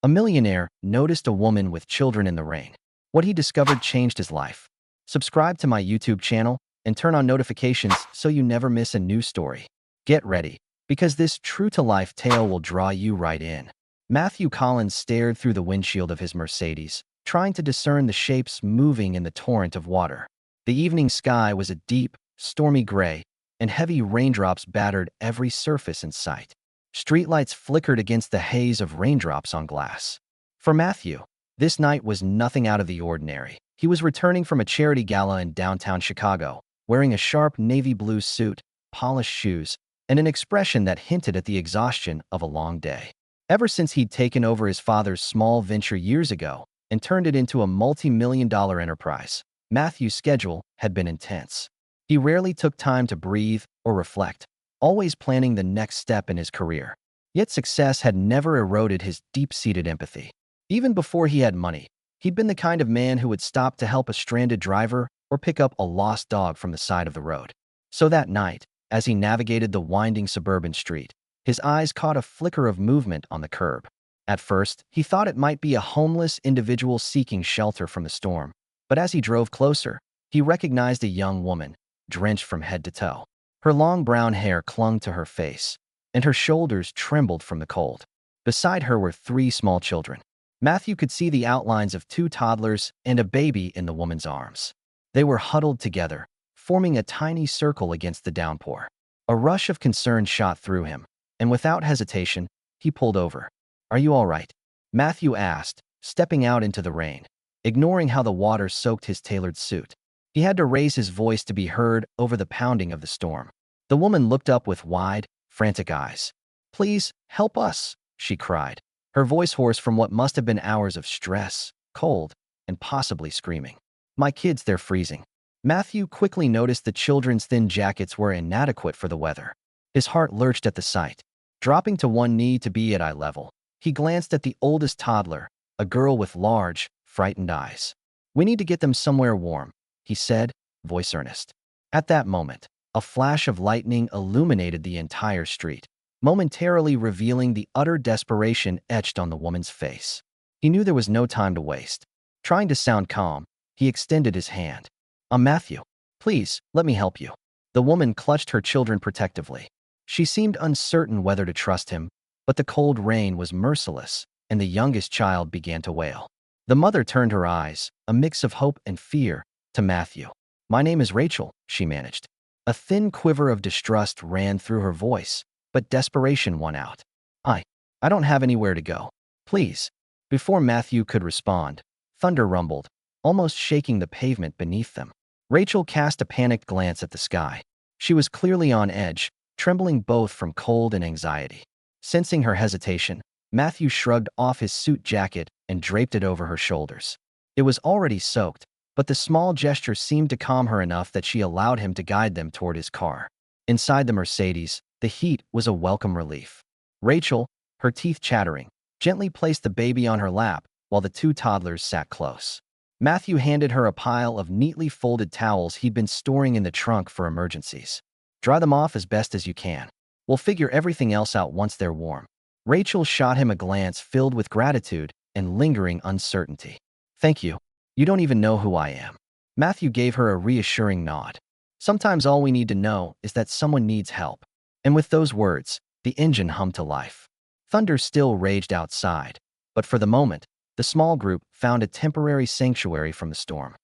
A millionaire noticed a woman with children in the rain. What he discovered changed his life. Subscribe to my YouTube channel and turn on notifications so you never miss a new story. Get ready, because this true-to-life tale will draw you right in. Matthew Collins stared through the windshield of his Mercedes, trying to discern the shapes moving in the torrent of water. The evening sky was a deep, stormy gray, and heavy raindrops battered every surface in sight. Streetlights flickered against the haze of raindrops on glass. For Matthew, this night was nothing out of the ordinary. He was returning from a charity gala in downtown Chicago, wearing a sharp navy blue suit, polished shoes, and an expression that hinted at the exhaustion of a long day. Ever since he'd taken over his father's small venture years ago and turned it into a multi-million-dollar enterprise, Matthew's schedule had been intense. He rarely took time to breathe or reflect, always planning the next step in his career. Yet success had never eroded his deep-seated empathy. Even before he had money, he'd been the kind of man who would stop to help a stranded driver or pick up a lost dog from the side of the road. So that night, as he navigated the winding suburban street, his eyes caught a flicker of movement on the curb. At first, he thought it might be a homeless individual seeking shelter from the storm. But as he drove closer, he recognized a young woman, drenched from head to toe. Her long brown hair clung to her face, and her shoulders trembled from the cold. Beside her were 3 small children. Matthew could see the outlines of 2 toddlers and a baby in the woman's arms. They were huddled together, forming a tiny circle against the downpour. A rush of concern shot through him, and without hesitation, he pulled over. "Are you all right?" Matthew asked, stepping out into the rain, ignoring how the water soaked his tailored suit. He had to raise his voice to be heard over the pounding of the storm. The woman looked up with wide, frantic eyes. "Please, help us," she cried, her voice hoarse from what must have been hours of stress, cold, and possibly screaming. "My kids, they're freezing." Matthew quickly noticed the children's thin jackets were inadequate for the weather. His heart lurched at the sight. Dropping to one knee to be at eye level, he glanced at the oldest toddler, a girl with large, frightened eyes. "We need to get them somewhere warm," he said, voice earnest. At that moment, a flash of lightning illuminated the entire street, momentarily revealing the utter desperation etched on the woman's face. He knew there was no time to waste. Trying to sound calm, he extended his hand. "I'm Matthew. Please, let me help you." The woman clutched her children protectively. She seemed uncertain whether to trust him, but the cold rain was merciless, and the youngest child began to wail. The mother turned her eyes, a mix of hope and fear, to Matthew. "My name is Rachel," she managed. A thin quiver of distrust ran through her voice, but desperation won out. I don't have anywhere to go. Please." Before Matthew could respond, thunder rumbled, almost shaking the pavement beneath them. Rachel cast a panicked glance at the sky. She was clearly on edge, trembling both from cold and anxiety. Sensing her hesitation, Matthew shrugged off his suit jacket and draped it over her shoulders. It was already soaked, but the small gesture seemed to calm her enough that she allowed him to guide them toward his car. Inside the Mercedes, the heat was a welcome relief. Rachel, her teeth chattering, gently placed the baby on her lap while the 2 toddlers sat close. Matthew handed her a pile of neatly folded towels he'd been storing in the trunk for emergencies. "Dry them off as best as you can. We'll figure everything else out once they're warm." Rachel shot him a glance filled with gratitude and lingering uncertainty. "Thank you. You don't even know who I am." Matthew gave her a reassuring nod. Sometimes all we need to know is that someone needs help. And with those words, the engine hummed to life. Thunder still raged outside, but for the moment, the small group found a temporary sanctuary from the storm.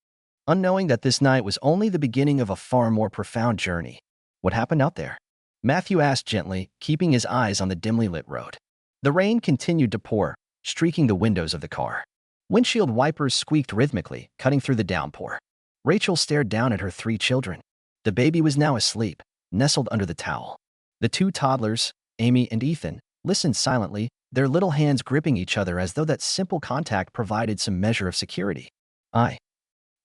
Unknowing that this night was only the beginning of a far more profound journey. "What happened out there?" Matthew asked gently, keeping his eyes on the dimly lit road. The rain continued to pour, streaking the windows of the car. Windshield wipers squeaked rhythmically, cutting through the downpour. Rachel stared down at her 3 children. The baby was now asleep, nestled under the towel. The 2 toddlers, Amy and Ethan, listened silently, their little hands gripping each other as though that simple contact provided some measure of security. I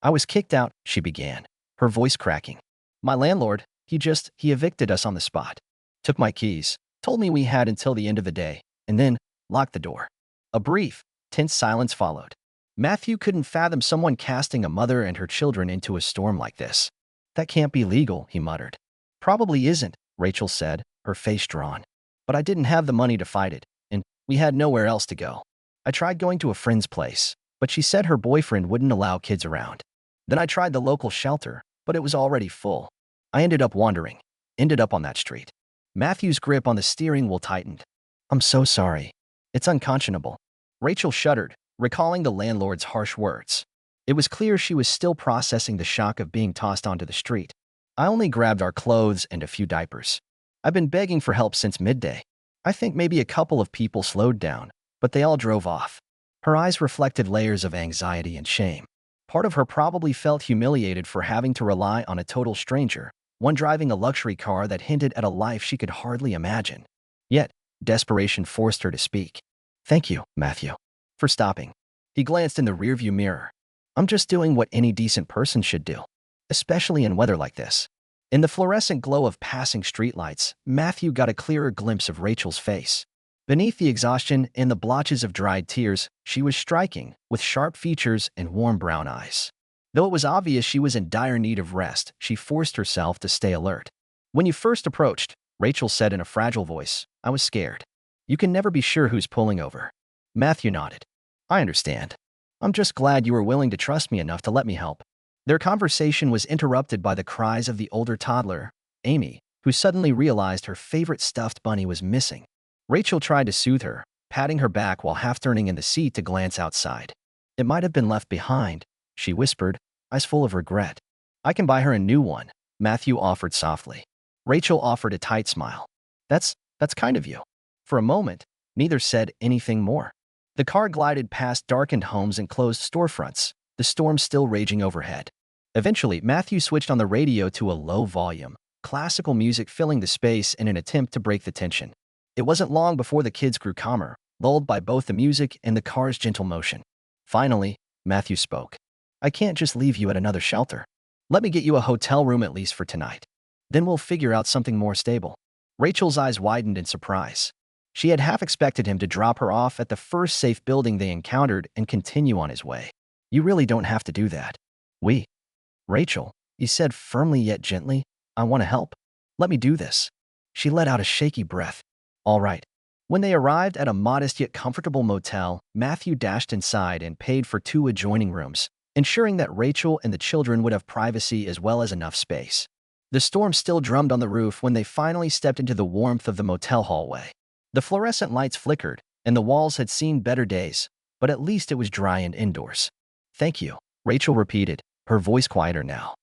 was kicked out," she began, her voice cracking. "My landlord, he evicted us on the spot. Took my keys, told me we had until the end of the day, and then locked the door." A brief, tense silence followed. Matthew couldn't fathom someone casting a mother and her children into a storm like this. "That can't be legal," he muttered. "Probably isn't," Rachel said, her face drawn. "But I didn't have the money to fight it, and we had nowhere else to go." I tried going to a friend's place, but she said her boyfriend wouldn't allow kids around. Then I tried the local shelter, but it was already full. I ended up wandering, ended up on that street. Matthew's grip on the steering wheel tightened. I'm so sorry. It's unconscionable. Rachel shuddered, recalling the landlord's harsh words. It was clear she was still processing the shock of being tossed onto the street. I only grabbed our clothes and a few diapers. I've been begging for help since midday. I think maybe a couple of people slowed down, but they all drove off. Her eyes reflected layers of anxiety and shame. Part of her probably felt humiliated for having to rely on a total stranger, one driving a luxury car that hinted at a life she could hardly imagine. Yet, desperation forced her to speak. Thank you, Matthew, for stopping. He glanced in the rearview mirror. I'm just doing what any decent person should do, especially in weather like this. In the fluorescent glow of passing streetlights, Matthew got a clearer glimpse of Rachel's face. Beneath the exhaustion and the blotches of dried tears, she was striking, with sharp features and warm brown eyes. Though it was obvious she was in dire need of rest, she forced herself to stay alert. When you first approached, Rachel said in a fragile voice, I was scared. You can never be sure who's pulling over. Matthew nodded. I understand. I'm just glad you were willing to trust me enough to let me help. Their conversation was interrupted by the cries of the older toddler, Amy, who suddenly realized her favorite stuffed bunny was missing. Rachel tried to soothe her, patting her back while half turning in the seat to glance outside. It might have been left behind, she whispered, eyes full of regret. I can buy her a new one, Matthew offered softly. Rachel offered a tight smile. That's kind of you. For a moment, neither said anything more. The car glided past darkened homes and closed storefronts, the storm still raging overhead. Eventually, Matthew switched on the radio to a low volume, classical music filling the space in an attempt to break the tension. It wasn't long before the kids grew calmer, lulled by both the music and the car's gentle motion. Finally, Matthew spoke. I can't just leave you at another shelter. Let me get you a hotel room at least for tonight. Then we'll figure out something more stable. Rachel's eyes widened in surprise. She had half expected him to drop her off at the first safe building they encountered and continue on his way. You really don't have to do that. Rachel, he said firmly yet gently, I want to help. Let me do this. She let out a shaky breath. All right. When they arrived at a modest yet comfortable motel, Matthew dashed inside and paid for 2 adjoining rooms, ensuring that Rachel and the children would have privacy as well as enough space. The storm still drummed on the roof when they finally stepped into the warmth of the motel hallway. The fluorescent lights flickered, and the walls had seen better days, but at least it was dry and indoors. Thank you, Rachel repeated, her voice quieter now.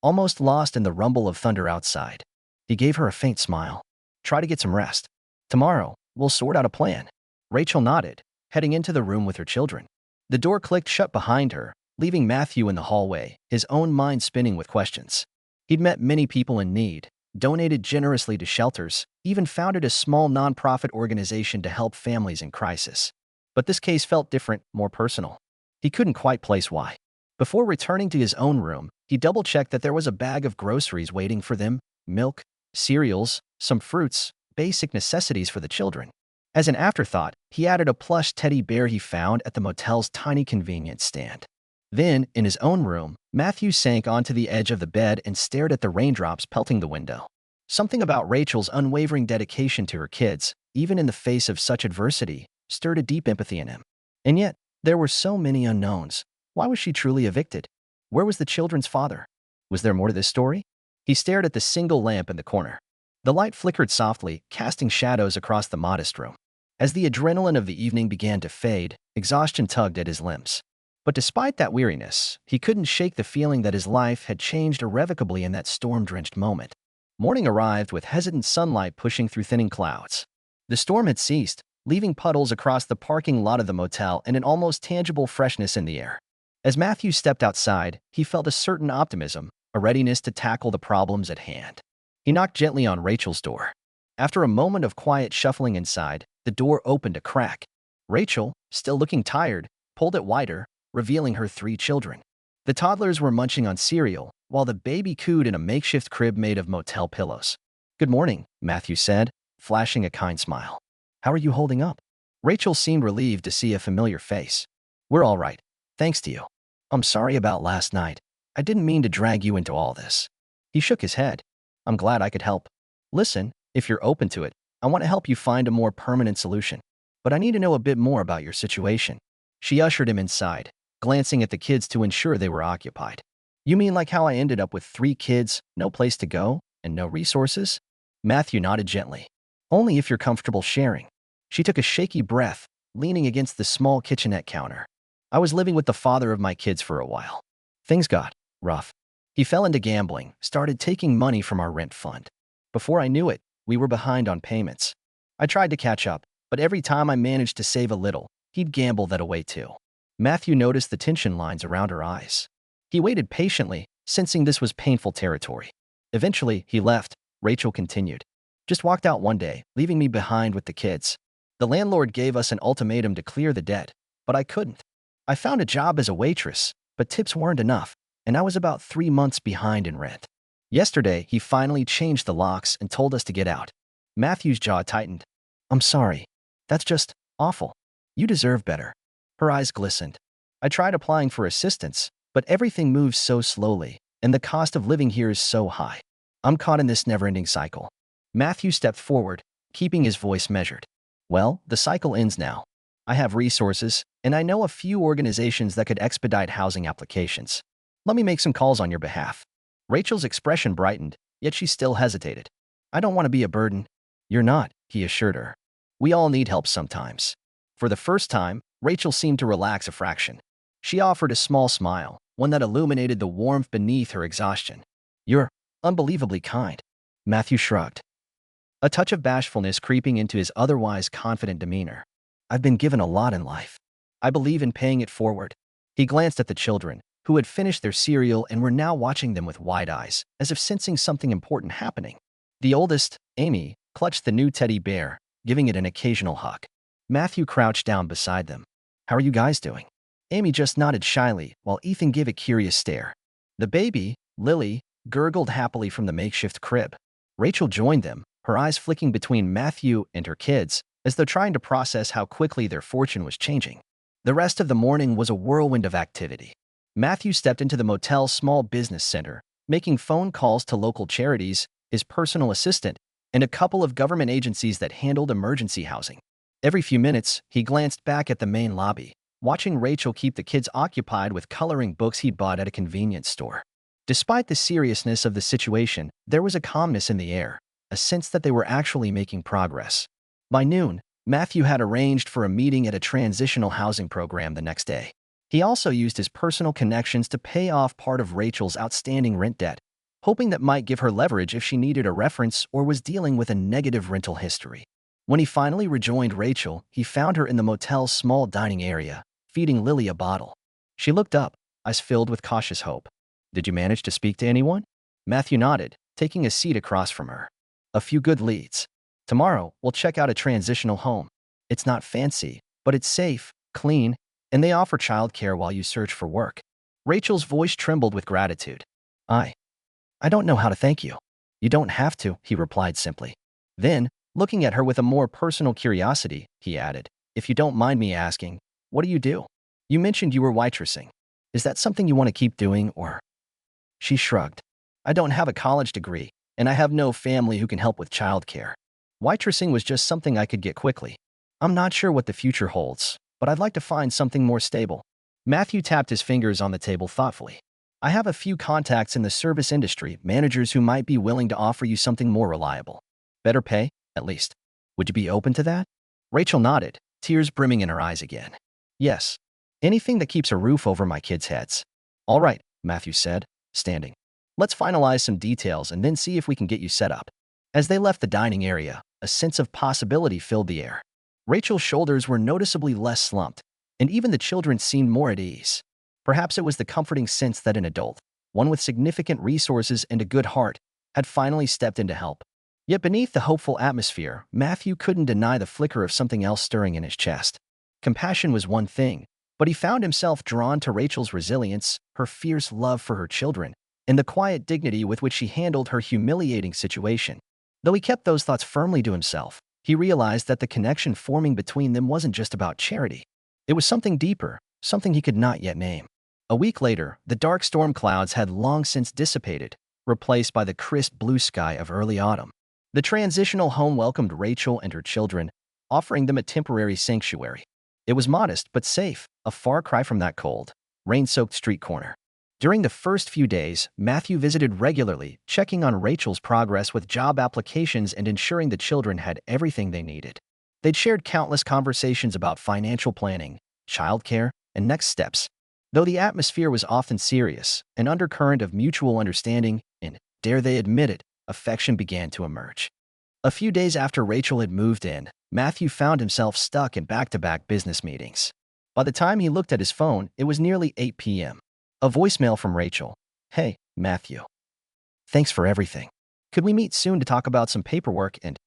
Almost lost in the rumble of thunder outside. He gave her a faint smile. Try to get some rest. Tomorrow, we'll sort out a plan. Rachel nodded, heading into the room with her children. The door clicked shut behind her, leaving Matthew in the hallway, his own mind spinning with questions. He'd met many people in need, donated generously to shelters, even founded a small nonprofit organization to help families in crisis. But this case felt different, more personal. He couldn't quite place why. Before returning to his own room, he double-checked that there was a bag of groceries waiting for them, milk, cereals, some fruits, basic necessities for the children. As an afterthought, he added a plush teddy bear he found at the motel's tiny convenience stand. Then, in his own room, Matthew sank onto the edge of the bed and stared at the raindrops pelting the window. Something about Rachel's unwavering dedication to her kids, even in the face of such adversity, stirred a deep empathy in him. And yet, there were so many unknowns. Why was she truly evicted? Where was the children's father? Was there more to this story? He stared at the single lamp in the corner. The light flickered softly, casting shadows across the modest room. As the adrenaline of the evening began to fade, exhaustion tugged at his limbs. But despite that weariness, he couldn't shake the feeling that his life had changed irrevocably in that storm-drenched moment. Morning arrived with hesitant sunlight pushing through thinning clouds. The storm had ceased, leaving puddles across the parking lot of the motel and an almost tangible freshness in the air. As Matthew stepped outside, he felt a certain optimism, a readiness to tackle the problems at hand. He knocked gently on Rachel's door. After a moment of quiet shuffling inside, the door opened a crack. Rachel, still looking tired, pulled it wider, revealing her 3 children. The toddlers were munching on cereal, while the baby cooed in a makeshift crib made of motel pillows. Good morning, Matthew said, flashing a kind smile. How are you holding up? Rachel seemed relieved to see a familiar face. We're all right, thanks to you. I'm sorry about last night. I didn't mean to drag you into all this. He shook his head. I'm glad I could help. Listen, if you're open to it, I want to help you find a more permanent solution. but I need to know a bit more about your situation. She ushered him inside, glancing at the kids to ensure they were occupied. You mean like how I ended up with 3 kids, no place to go, and no resources? Matthew nodded gently. Only if you're comfortable sharing. She took a shaky breath, leaning against the small kitchenette counter. I was living with the father of my kids for a while. Things got rough. He fell into gambling, started taking money from our rent fund. Before I knew it, we were behind on payments. I tried to catch up, but every time I managed to save a little, he'd gamble that away too. Matthew noticed the tension lines around her eyes. He waited patiently, sensing this was painful territory. Eventually, he left. Rachel continued. Just walked out one day, leaving me behind with the kids. The landlord gave us an ultimatum to clear the debt, but I couldn't. I found a job as a waitress, but tips weren't enough, and I was about 3 months behind in rent. Yesterday, he finally changed the locks and told us to get out. Matthew's jaw tightened. I'm sorry. That's just awful. You deserve better. Her eyes glistened. I tried applying for assistance, but everything moves so slowly, and the cost of living here is so high. I'm caught in this never-ending cycle. Matthew stepped forward, keeping his voice measured. Well, the cycle ends now. I have resources, and I know a few organizations that could expedite housing applications. Let me make some calls on your behalf. Rachel's expression brightened, yet she still hesitated. I don't want to be a burden. You're not, he assured her. We all need help sometimes. For the first time, Rachel seemed to relax a fraction. She offered a small smile, one that illuminated the warmth beneath her exhaustion. You're unbelievably kind. Matthew shrugged, a touch of bashfulness creeping into his otherwise confident demeanor. I've been given a lot in life. I believe in paying it forward. He glanced at the children, who had finished their cereal and were now watching them with wide eyes, as if sensing something important happening. The oldest, Amy, clutched the new teddy bear, giving it an occasional hug. Matthew crouched down beside them. How are you guys doing? Amy just nodded shyly, while Ethan gave a curious stare. The baby, Lily, gurgled happily from the makeshift crib. Rachel joined them, her eyes flicking between Matthew and her kids, as though trying to process how quickly their fortune was changing. The rest of the morning was a whirlwind of activity. Matthew stepped into the motel's small business center, making phone calls to local charities, his personal assistant, and a couple of government agencies that handled emergency housing. Every few minutes, he glanced back at the main lobby, watching Rachel keep the kids occupied with coloring books he'd bought at a convenience store. Despite the seriousness of the situation, there was a calmness in the air, a sense that they were actually making progress. By noon, Matthew had arranged for a meeting at a transitional housing program the next day. He also used his personal connections to pay off part of Rachel's outstanding rent debt, hoping that might give her leverage if she needed a reference or was dealing with a negative rental history. When he finally rejoined Rachel, he found her in the motel's small dining area, feeding Lily a bottle. She looked up, eyes filled with cautious hope. Did you manage to speak to anyone? Matthew nodded, taking a seat across from her. A few good leads. Tomorrow, we'll check out a transitional home. It's not fancy, but it's safe, clean, and they offer childcare while you search for work. Rachel's voice trembled with gratitude. I don't know how to thank you. You don't have to, he replied simply. Then, looking at her with a more personal curiosity, he added, if you don't mind me asking, what do you do? You mentioned you were waitressing. Is that something you want to keep doing, or? She shrugged. I don't have a college degree, and I have no family who can help with childcare. Waitressing was just something I could get quickly. I'm not sure what the future holds, but I'd like to find something more stable. Matthew tapped his fingers on the table thoughtfully. I have a few contacts in the service industry, managers who might be willing to offer you something more reliable. Better pay, at least. Would you be open to that? Rachel nodded, tears brimming in her eyes again. Yes. Anything that keeps a roof over my kids' heads. All right, Matthew said, standing. Let's finalize some details and then see if we can get you set up. As they left the dining area, a sense of possibility filled the air. Rachel's shoulders were noticeably less slumped, and even the children seemed more at ease. Perhaps it was the comforting sense that an adult, one with significant resources and a good heart, had finally stepped in to help. Yet beneath the hopeful atmosphere, Matthew couldn't deny the flicker of something else stirring in his chest. Compassion was one thing, but he found himself drawn to Rachel's resilience, her fierce love for her children, and the quiet dignity with which she handled her humiliating situation. Though he kept those thoughts firmly to himself, he realized that the connection forming between them wasn't just about charity. It was something deeper, something he could not yet name. A week later, the dark storm clouds had long since dissipated, replaced by the crisp blue sky of early autumn. The transitional home welcomed Rachel and her children, offering them a temporary sanctuary. It was modest but safe, a far cry from that cold, rain-soaked street corner. During the first few days, Matthew visited regularly, checking on Rachel's progress with job applications and ensuring the children had everything they needed. They'd shared countless conversations about financial planning, childcare, and next steps. Though the atmosphere was often serious, an undercurrent of mutual understanding and, dare they admit it, affection began to emerge. A few days after Rachel had moved in, Matthew found himself stuck in back-to-back business meetings. By the time he looked at his phone, it was nearly 8 p.m. A voicemail from Rachel. "Hey, Matthew. Thanks for everything. Could we meet soon to talk about some paperwork and,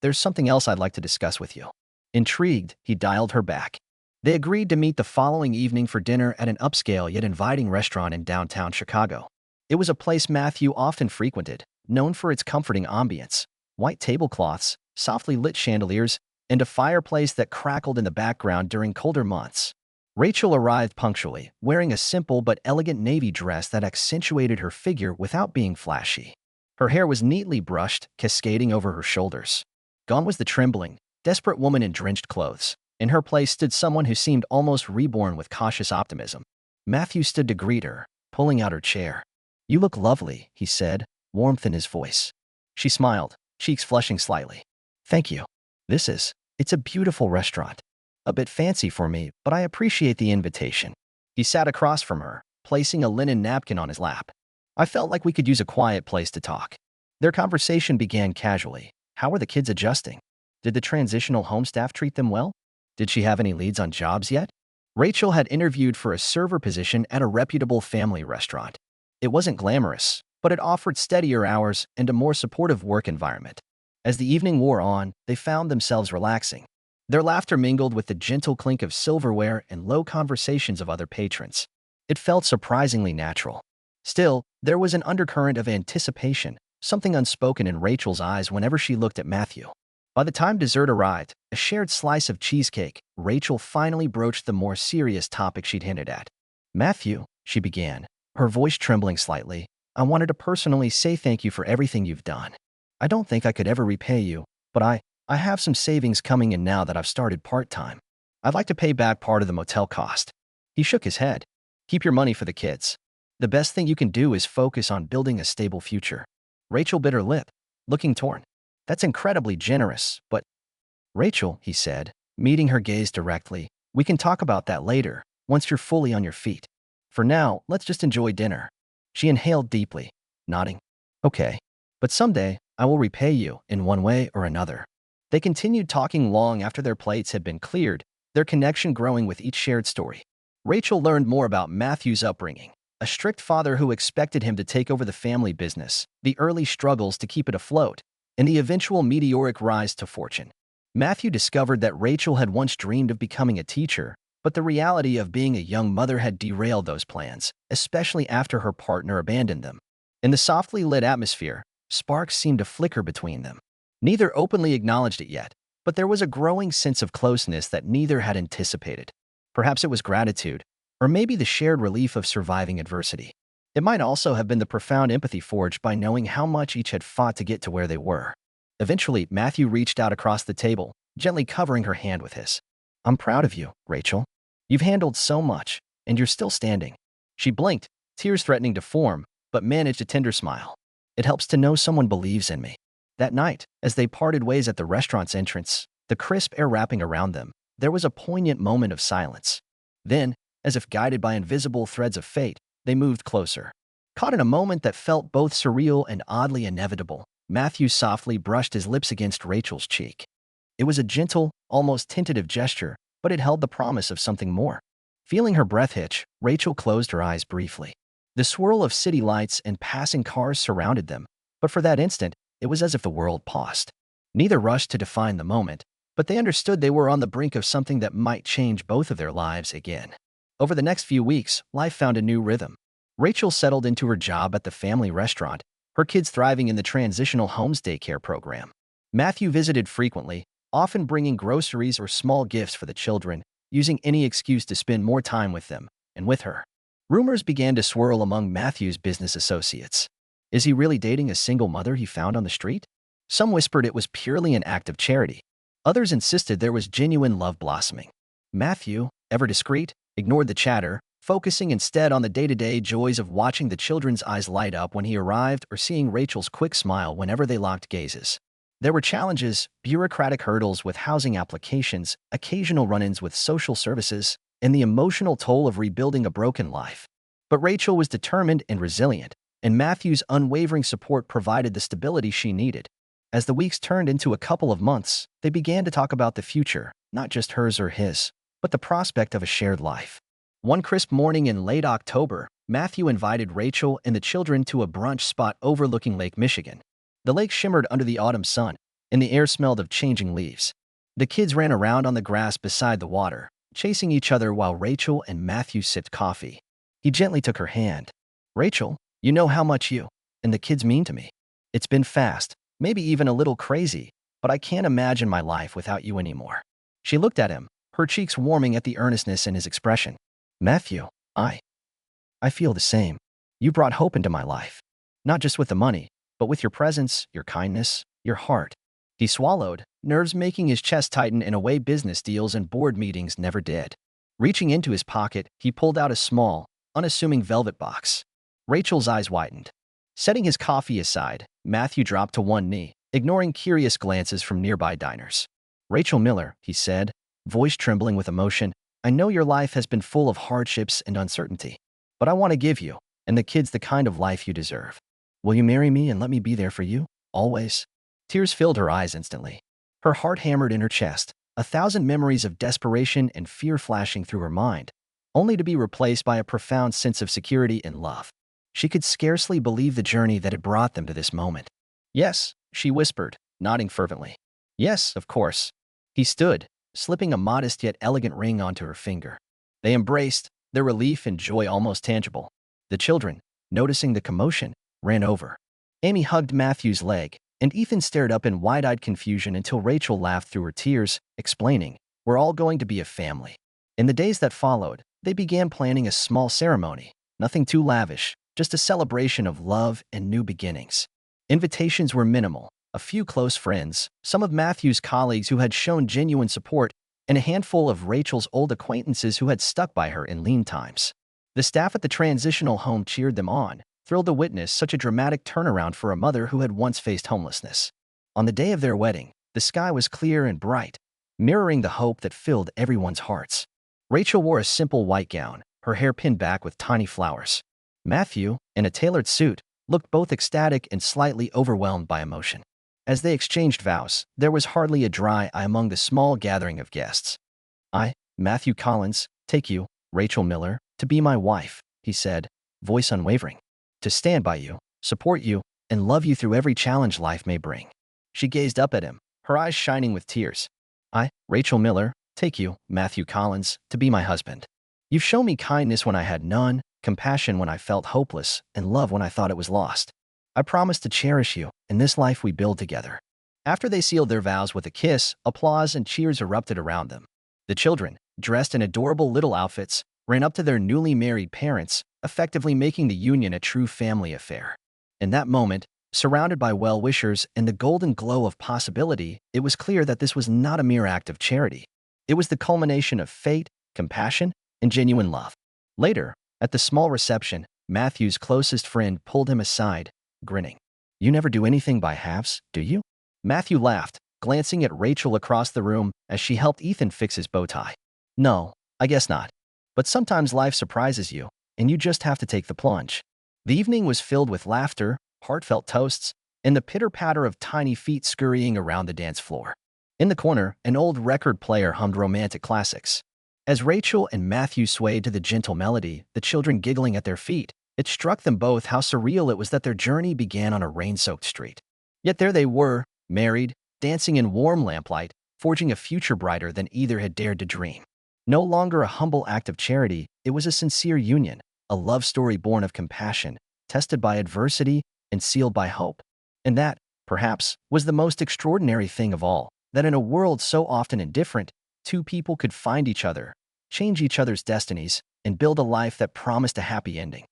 there's something else I'd like to discuss with you." Intrigued, he dialed her back. They agreed to meet the following evening for dinner at an upscale yet inviting restaurant in downtown Chicago. It was a place Matthew often frequented, known for its comforting ambience, white tablecloths, softly lit chandeliers, and a fireplace that crackled in the background during colder months. Rachel arrived punctually, wearing a simple but elegant navy dress that accentuated her figure without being flashy. Her hair was neatly brushed, cascading over her shoulders. Gone was the trembling, desperate woman in drenched clothes. In her place stood someone who seemed almost reborn with cautious optimism. Matthew stood to greet her, pulling out her chair. "You look lovely," he said, warmth in his voice. She smiled, cheeks flushing slightly. "Thank you. It's a beautiful restaurant. A bit fancy for me, but I appreciate the invitation." He sat across from her, placing a linen napkin on his lap. "I felt like we could use a quiet place to talk." Their conversation began casually. How were the kids adjusting? Did the transitional home staff treat them well? Did she have any leads on jobs yet? Rachel had interviewed for a server position at a reputable family restaurant. It wasn't glamorous, but it offered steadier hours and a more supportive work environment. As the evening wore on, they found themselves relaxing. Their laughter mingled with the gentle clink of silverware and low conversations of other patrons. It felt surprisingly natural. Still, there was an undercurrent of anticipation, something unspoken in Rachel's eyes whenever she looked at Matthew. By the time dessert arrived, a shared slice of cheesecake, Rachel finally broached the more serious topic she'd hinted at. "Matthew," she began, her voice trembling slightly, "I wanted to personally say thank you for everything you've done. I don't think I could ever repay you, but I have some savings coming in now that I've started part-time. I'd like to pay back part of the motel cost." He shook his head. "Keep your money for the kids. The best thing you can do is focus on building a stable future." Rachel bit her lip, looking torn. "That's incredibly generous, but—" "Rachel," he said, meeting her gaze directly, "we can talk about that later, once you're fully on your feet. For now, let's just enjoy dinner." She inhaled deeply, nodding. "Okay. But someday, I will repay you, in one way or another." They continued talking long after their plates had been cleared, their connection growing with each shared story. Rachel learned more about Matthew's upbringing, a strict father who expected him to take over the family business, the early struggles to keep it afloat, and the eventual meteoric rise to fortune. Matthew discovered that Rachel had once dreamed of becoming a teacher, but the reality of being a young mother had derailed those plans, especially after her partner abandoned them. In the softly lit atmosphere, sparks seemed to flicker between them. Neither openly acknowledged it yet, but there was a growing sense of closeness that neither had anticipated. Perhaps it was gratitude, or maybe the shared relief of surviving adversity. It might also have been the profound empathy forged by knowing how much each had fought to get to where they were. Eventually, Matthew reached out across the table, gently covering her hand with his. "I'm proud of you, Rachel. You've handled so much, and you're still standing." She blinked, tears threatening to form, but managed a tender smile. "It helps to know someone believes in me." That night, as they parted ways at the restaurant's entrance, the crisp air wrapping around them, there was a poignant moment of silence. Then, as if guided by invisible threads of fate, they moved closer. Caught in a moment that felt both surreal and oddly inevitable, Matthew softly brushed his lips against Rachel's cheek. It was a gentle, almost tentative gesture, but it held the promise of something more. Feeling her breath hitch, Rachel closed her eyes briefly. The swirl of city lights and passing cars surrounded them, but for that instant, it was as if the world paused. Neither rushed to define the moment, but they understood they were on the brink of something that might change both of their lives again. Over the next few weeks, life found a new rhythm. Rachel settled into her job at the family restaurant, her kids thriving in the transitional homes daycare program. Matthew visited frequently, often bringing groceries or small gifts for the children, using any excuse to spend more time with them and with her. Rumors began to swirl among Matthew's business associates. Is he really dating a single mother he found on the street? Some whispered it was purely an act of charity. Others insisted there was genuine love blossoming. Matthew, ever discreet, ignored the chatter, focusing instead on the day-to-day joys of watching the children's eyes light up when he arrived or seeing Rachel's quick smile whenever they locked gazes. There were challenges, bureaucratic hurdles with housing applications, occasional run-ins with social services, and the emotional toll of rebuilding a broken life. But Rachel was determined and resilient, and Matthew's unwavering support provided the stability she needed. As the weeks turned into a couple of months, they began to talk about the future, not just hers or his, but the prospect of a shared life. One crisp morning in late October, Matthew invited Rachel and the children to a brunch spot overlooking Lake Michigan. The lake shimmered under the autumn sun, and the air smelled of changing leaves. The kids ran around on the grass beside the water, chasing each other while Rachel and Matthew sipped coffee. He gently took her hand. "Rachel, you know how much you and the kids mean to me. It's been fast, maybe even a little crazy, but I can't imagine my life without you anymore." She looked at him, her cheeks warming at the earnestness in his expression. "Matthew, I feel the same. You brought hope into my life. Not just with the money, but with your presence, your kindness, your heart." He swallowed, nerves making his chest tighten in a way business deals and board meetings never did. Reaching into his pocket, he pulled out a small, unassuming velvet box. Rachel's eyes widened. Setting his coffee aside, Matthew dropped to one knee, ignoring curious glances from nearby diners. "Rachel Miller," he said, voice trembling with emotion, "I know your life has been full of hardships and uncertainty, but I want to give you and the kids the kind of life you deserve. Will you marry me and let me be there for you, always?" Tears filled her eyes instantly. Her heart hammered in her chest, a thousand memories of desperation and fear flashing through her mind, only to be replaced by a profound sense of security and love. She could scarcely believe the journey that had brought them to this moment. "Yes," she whispered, nodding fervently. "Yes, of course." He stood, slipping a modest yet elegant ring onto her finger. They embraced, their relief and joy almost tangible. The children, noticing the commotion, ran over. Amy hugged Matthew's leg, and Ethan stared up in wide-eyed confusion until Rachel laughed through her tears, explaining, "We're all going to be a family." In the days that followed, they began planning a small ceremony, nothing too lavish, just a celebration of love and new beginnings. Invitations were minimal, a few close friends, some of Matthew's colleagues who had shown genuine support, and a handful of Rachel's old acquaintances who had stuck by her in lean times. The staff at the transitional home cheered them on, thrilled to witness such a dramatic turnaround for a mother who had once faced homelessness. On the day of their wedding, the sky was clear and bright, mirroring the hope that filled everyone's hearts. Rachel wore a simple white gown, her hair pinned back with tiny flowers. Matthew, in a tailored suit, looked both ecstatic and slightly overwhelmed by emotion. As they exchanged vows, there was hardly a dry eye among the small gathering of guests. "I, Matthew Collins, take you, Rachel Miller, to be my wife," he said, voice unwavering. "To stand by you, support you, and love you through every challenge life may bring." She gazed up at him, her eyes shining with tears. "I, Rachel Miller, take you, Matthew Collins, to be my husband. You've shown me kindness when I had none, compassion when I felt hopeless, and love when I thought it was lost. I promise to cherish you in this life we build together." After they sealed their vows with a kiss, applause and cheers erupted around them. The children, dressed in adorable little outfits, ran up to their newly married parents, effectively making the union a true family affair. In that moment, surrounded by well-wishers and the golden glow of possibility, it was clear that this was not a mere act of charity. It was the culmination of fate, compassion, and genuine love. Later, at the small reception, Matthew's closest friend pulled him aside, grinning. "You never do anything by halves, do you?" Matthew laughed, glancing at Rachel across the room as she helped Ethan fix his bow tie. "No, I guess not. But sometimes life surprises you, and you just have to take the plunge." The evening was filled with laughter, heartfelt toasts, and the pitter-patter of tiny feet scurrying around the dance floor. In the corner, an old record player hummed romantic classics. As Rachel and Matthew swayed to the gentle melody, the children giggling at their feet, it struck them both how surreal it was that their journey began on a rain-soaked street. Yet there they were, married, dancing in warm lamplight, forging a future brighter than either had dared to dream. No longer a humble act of charity, it was a sincere union, a love story born of compassion, tested by adversity and sealed by hope. And that, perhaps, was the most extraordinary thing of all, that in a world so often indifferent, two people could find each other, change each other's destinies, and build a life that promised a happy ending.